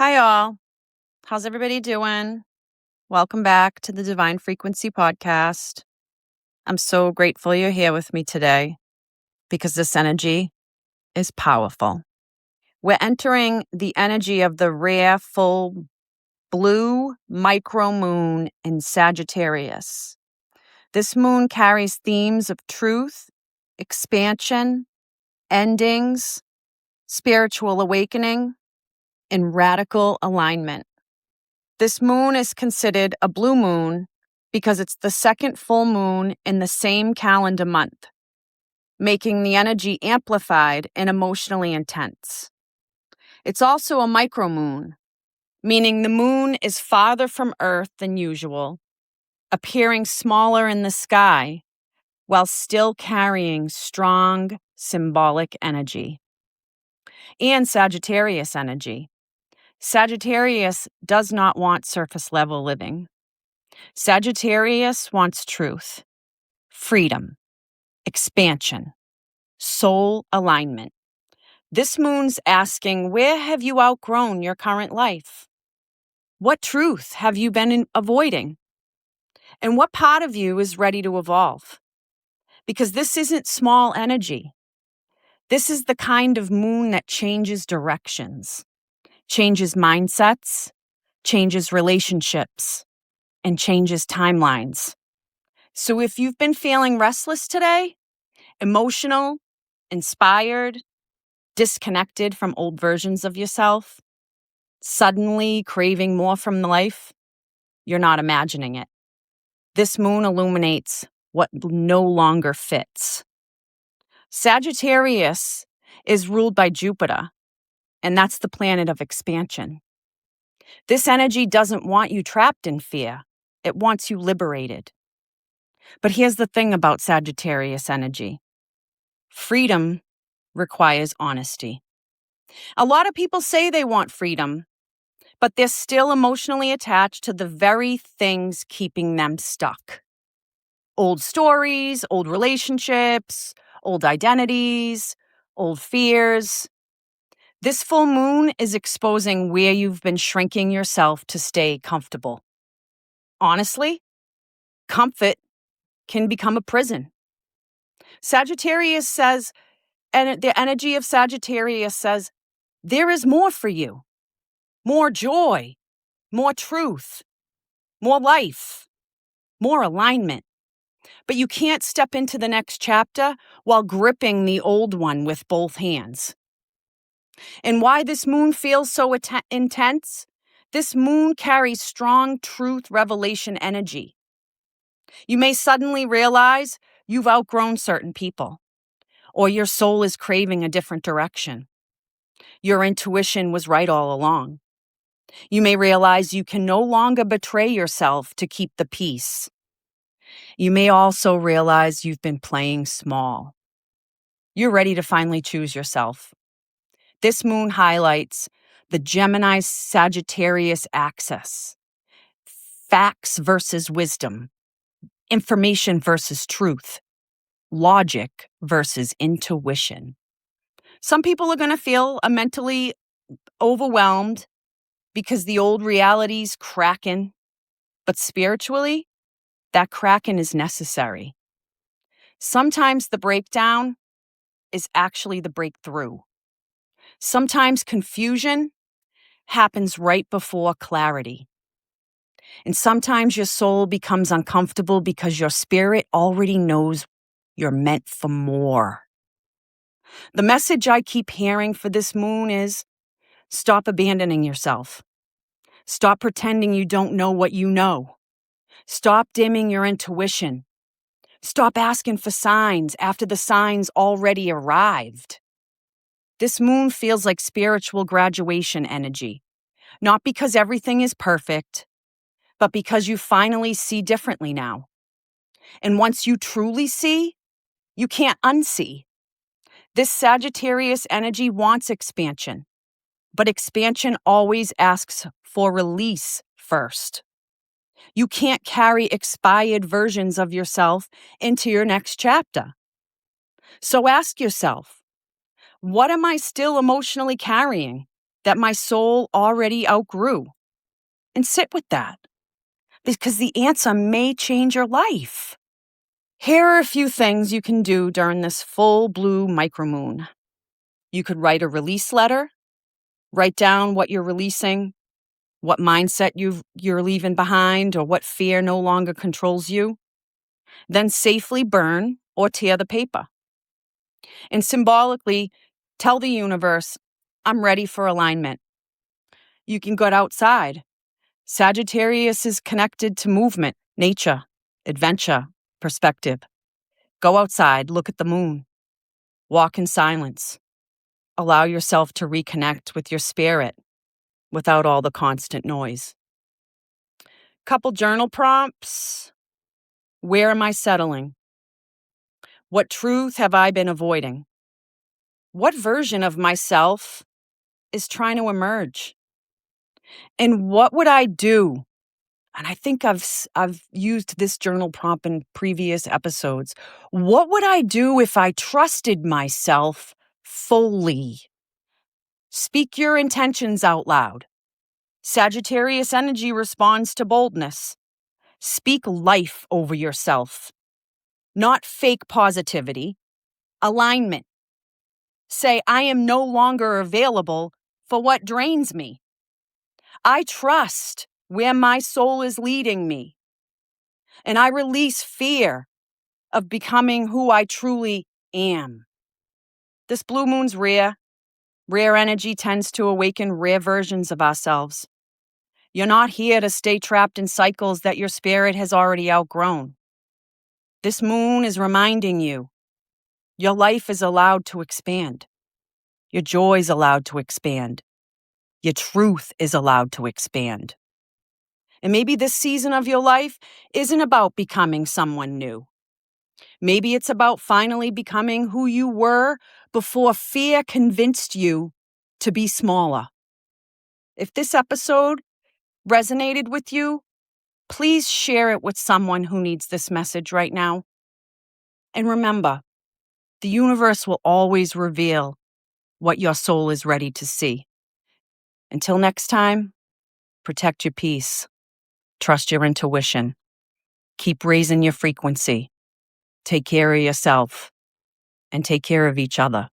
Hi, all. How's everybody doing? Welcome back to the Divine Frequency Podcast. I'm so grateful you're here with me today because this energy is powerful. We're entering the energy of the rare full blue micro moon in Sagittarius. This moon carries themes of truth, expansion, endings, spiritual awakening, and radical alignment. This moon is considered a blue moon because it's the second full moon in the same calendar month, making the energy amplified and emotionally intense. It's also a micro moon, meaning the moon is farther from Earth than usual, appearing smaller in the sky while still carrying strong symbolic energy. And Sagittarius energy. Sagittarius does not want surface level living. Sagittarius wants truth, freedom, expansion, soul alignment. This moon's asking, where have you outgrown your current life? What truth have you been avoiding? And what part of you is ready to evolve? Because this isn't small energy. This is the kind of moon that changes directions, changes mindsets, changes relationships, and changes timelines. So if you've been feeling restless today, emotional, inspired, disconnected from old versions of yourself, suddenly craving more from life, you're not imagining it. This moon illuminates what no longer fits. Sagittarius is ruled by Jupiter, and that's the planet of expansion. This energy doesn't want you trapped in fear. It wants you liberated. But here's the thing about Sagittarius energy. Freedom requires honesty. A lot of people say they want freedom, but they're still emotionally attached to the very things keeping them stuck. Old stories, old relationships, old identities, old fears. This full moon is exposing where you've been shrinking yourself to stay comfortable. Honestly, comfort can become a prison. Sagittarius says, and the energy of Sagittarius says, there is more for you, more joy, more truth, more life, more alignment. But you can't step into the next chapter while gripping the old one with both hands. And why this moon feels so intense? This moon carries strong truth revelation energy. You may suddenly realize you've outgrown certain people, or your soul is craving a different direction. Your intuition was right all along. You may realize you can no longer betray yourself to keep the peace. You may also realize you've been playing small. You're ready to finally choose yourself. This moon highlights the Gemini Sagittarius axis. Facts versus wisdom. Information versus truth. Logic versus intuition. Some people are going to feel mentally overwhelmed because the old reality's cracking. But spiritually, that cracking is necessary. Sometimes the breakdown is actually the breakthrough. Sometimes confusion happens right before clarity. And sometimes your soul becomes uncomfortable because your spirit already knows you're meant for more. The message I keep hearing for this moon is stop abandoning yourself. Stop pretending you don't know what you know. Stop dimming your intuition. Stop asking for signs after the signs already arrived. This moon feels like spiritual graduation energy, not because everything is perfect, but because you finally see differently now. And once you truly see, you can't unsee. This Sagittarius energy wants expansion, but expansion always asks for release first. You can't carry expired versions of yourself into your next chapter. So ask yourself, what am I still emotionally carrying? that my soul already outgrew. And sit with that, because the answer may change your life. Here are a few things you can do during this full blue micromoon. You could write a release letter, write down what you're releasing, what mindset you're leaving behind, or what fear no longer controls you. Then safely burn or tear the paper. And symbolically, tell the universe, I'm ready for alignment. You can get outside. Sagittarius is connected to movement, nature, adventure, perspective. Go outside, look at the moon. Walk in silence. Allow yourself to reconnect with your spirit without all the constant noise. Couple journal prompts. Where am I settling? What truth have I been avoiding? What version of myself is trying to emerge? And what would I do? And I think I've used this journal prompt in previous episodes. What would I do if I trusted myself fully? Speak your intentions out loud. Sagittarius energy responds to boldness. Speak life over yourself, not fake positivity. Alignment. Say, I am no longer available for what drains me. I trust where my soul is leading me. And I release fear of becoming who I truly am. This blue moon's rare. Rare energy tends to awaken rare versions of ourselves. You're not here to stay trapped in cycles that your spirit has already outgrown. This moon is reminding you your life is allowed to expand. Your joy is allowed to expand. Your truth is allowed to expand. And maybe this season of your life isn't about becoming someone new. Maybe it's about finally becoming who you were before fear convinced you to be smaller. If this episode resonated with you, please share it with someone who needs this message right now. And remember, the universe will always reveal what your soul is ready to see. Until next time, protect your peace. Trust your intuition. Keep raising your frequency. Take care of yourself and take care of each other.